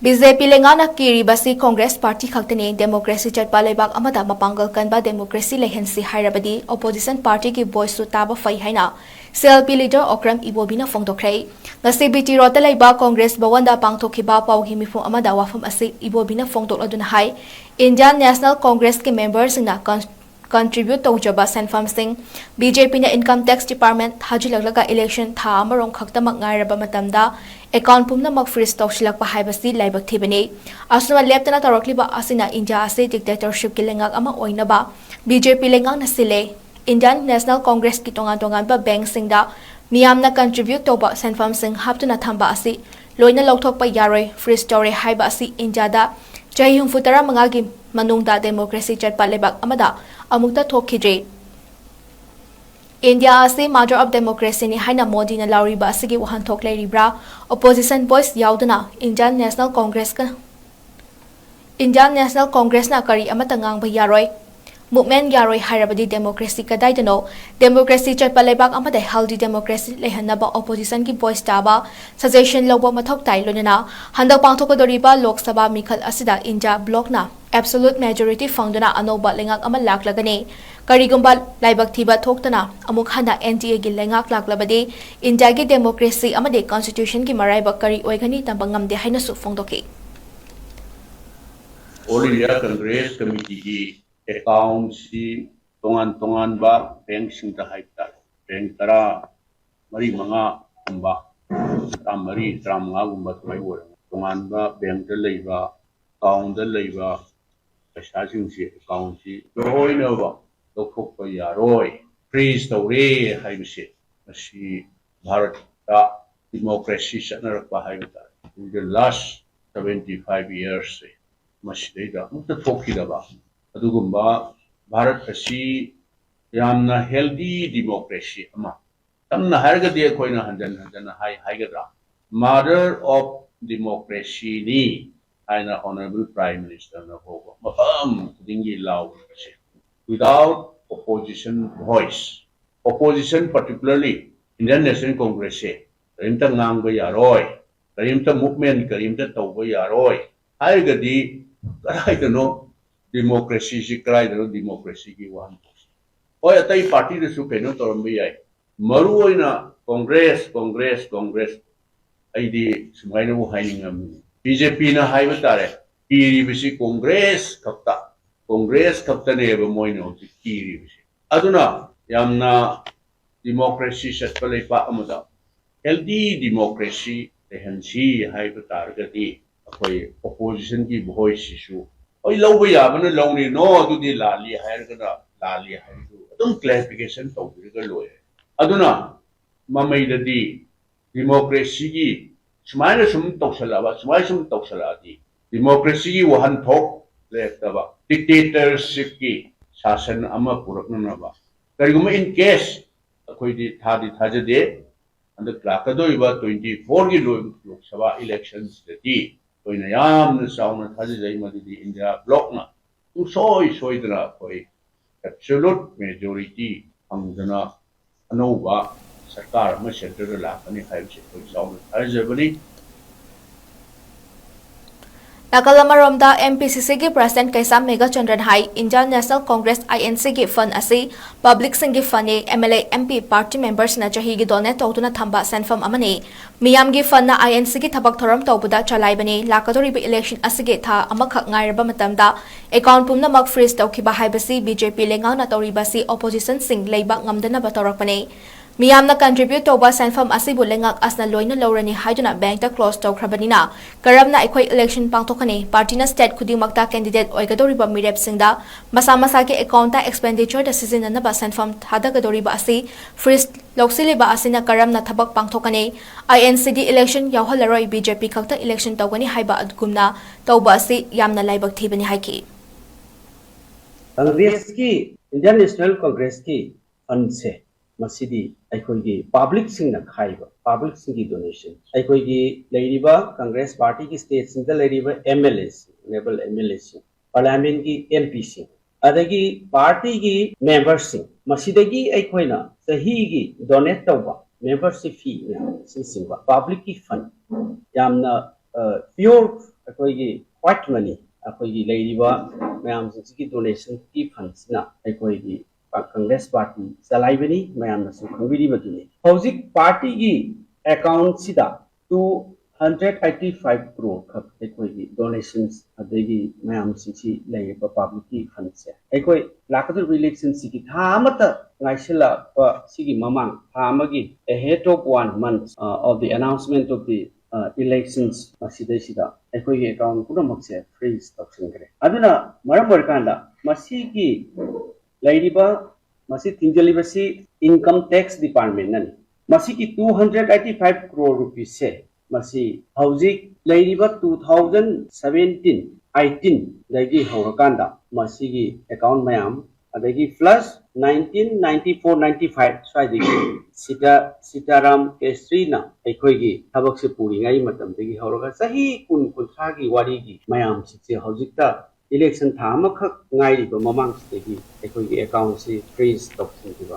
BJP lengana kiri basi Congress Party khaktani democracy chatpa lebak amada mapangal kanba democracy lehensi hairabadi opposition party ki voice su taba fai haina CLP leader Okram Ibobina fongdokhrei ngasi BT rota leiba Congress bawanda pangthokhiba pawhi mifum amada wafam asi Ibobina fongdokladuna hai Indian National Congress ki members na contribute tawjaba senfam sing BJP na income tax department hajilaglaga election tha amarong khaktamak ngairaba matamda account pumna mak freeze tawsilakpa haibasi laibak thibani asuma leptana tarakliba asina India ase dictatorship ki lengak ama oinaba BJP lengak na sile Indian National Congress ki tongan ba bank singda miyamna contribute toba senfam sing haptuna thamba asi loina lokthokpa yaroi freeze tore haiba asi India da Jai Humfutara mangagi manungda democracy chatpa lebak amada amukta thokhidre India ase mother of democracy ni haina Modi na lauriba asigi wahan thoklai ribra opposition voice yaudana Indian National Congress na kari amata ngang ba yaroi movement yaroi hairabadi democracy kadaidano democracy chatpa lebak amada healthy democracy lehanaba opposition ki voice taba suggestion lobo mathok tai lonana handak pangthokadoriba lok sabha mikhal asida India block na absolute majority fangduna anoba lengak ama laklagani karigumba laibak thiba thoktana amuk handa NTA gi lengak laklabadi India gi democracy amade constitution ki maraiba kari oigani tambangam de haina su fongdoki All India Congress Committee gi account si tongan ba bank sing ta haita bank tara mari manga umba tamari tramanga umba mai wor tongan ba bank da leiba account da leiba paisa sing si account si roi na ba lokok pa yaroi freeze tawre haibisi si Bharat ta democracy satnarak pa haibita in the last 75 years masidida mutta thokida ba adugumba Bharat asi yamna healthy democracy ama tamna hargadi koina hanjan haigadra mother of democracy ni aina honorable prime minister na hogo mafam dingi law without opposition voice opposition particularly Indian National Congress karimta ngang ba yaroi karimta movement karimta tawba yaroi hargadi karaidano democracy si karaidano democracy ki wan oi atai party de su keno torambi ai maru oina Congress aidi sumaina mu hainingam BJP na haiba tare kiri bisi Congress kapta ne ba moino kiri bisi aduna yamna democracy satpalai pa amada healthy democracy lehansi haiba targati akoi opposition ki voice su oi lauba yabana launi no adudi lali hairgana lali haidu adum clarification tawbirga loye aduna mamaidadi democracy ki sumaina sum tawsaladi democracy ki wahan thok lektaba dictatorship ki shasan ama purakna ba kariguma in case akoi di thajade and the klakadoiba 24 ki lok sabha elections dati koina yamna sauna thajai madidi India block na soidra koi absolute majority angdana anova sarkar ma center la pani haibse koi sauna thajabani Nakalamaromda MPCC ki President Kaisa Mega Chandran Hai Indian National Congress INC ki fund asi public singi fund MLA MP party members na chahi gi donate tawtuna thamba senfam amani miyam gi fund na INC ki thabak thoram tawbuda chalai bani lakadori bi election asige tha amakhak ngairaba matamda account pumna mak freeze tawkhiba haibasi BJP lengaw na tawribasi opposition sing leiba ngamdana batarakpani miyamna contribute toba senfam asibu lengak asna loina lorani haiduna bank ta close tawkhrabanina karamna aikhoi election pangthokani party na state khudingmakta candidate oigadoriba mirep singda masa ke account ta expenditure da season na ba senfam thadagadoriba asi freeze loksiliba asina karamna thabak pangthokani INCD election yawhalaroi BJP khakta election tawgani haiba adgumna tawba asi yamna laibak thibani haiki Congress ki Indian National Congress ki fund se masidi aikoigi public sing na khaiba public sing ki donation aikoigi leiriba Congress party ki state sing da leiriba MLAs enable MLAs parliament ki MP sing adagi party ki membership masidagi aikoina sahi ki donate tawba membership fee sing singba public ki fund yamna pure ꯑꯩꯈꯣꯏꯒꯤ white money ꯑꯩꯈꯣꯏꯒꯤ ꯂꯩꯔꯤꯕ ꯃꯌꯥꯝꯁꯤꯡꯒꯤ donation ꯀꯤ ꯐꯟꯁꯤꯅ ꯑꯩꯈꯣꯏꯒꯤ Congress party ꯆꯂꯥꯏꯕꯅꯤ ꯃꯌꯥꯝꯅꯁꯨ ꯈꯪꯕꯤꯔꯤꯕꯗꯨꯅꯤ ꯍꯧꯖꯤꯛ ꯄꯥꯔꯇꯤꯒꯤ ꯑꯦꯀꯥꯎꯟꯠꯁꯤꯗ 285 crore खप अखोई डोनेशंस अदगी मयामसिंगसी लेबा पब्लिक फंड से अखोई लाकदर इलेक्शन सिगी था अमत ngaisila pa sigi mamang ha amagi ahead of 1 month of the announcement of the elections sida अखोई account पुरा मक्से freeze तौसंगरे अदुना मरम वर्कांदा मसीगी लेरिबा मसी थिंजलिबसी इनकम टैक्स डिपार्टमेंट ननी मसीगी 285 crore rupees से मसी हौजिक लेरिबा 2017-18 दगी हौरकांदा मसीगी अकाउंट मयाम अदगी प्लस 1994-95 स्वाइदगी सीताराम केसरीना अखोइगी थबक से पूरींगाई मतम दगी हौरगा सही कुन कुथागी वारीगी मयाम सिचे हौजिकता इलेक्शन था अमखक ngairiba mamang sidegi अखोइगी अकाउंट से फ्रीज तौसिंगिबा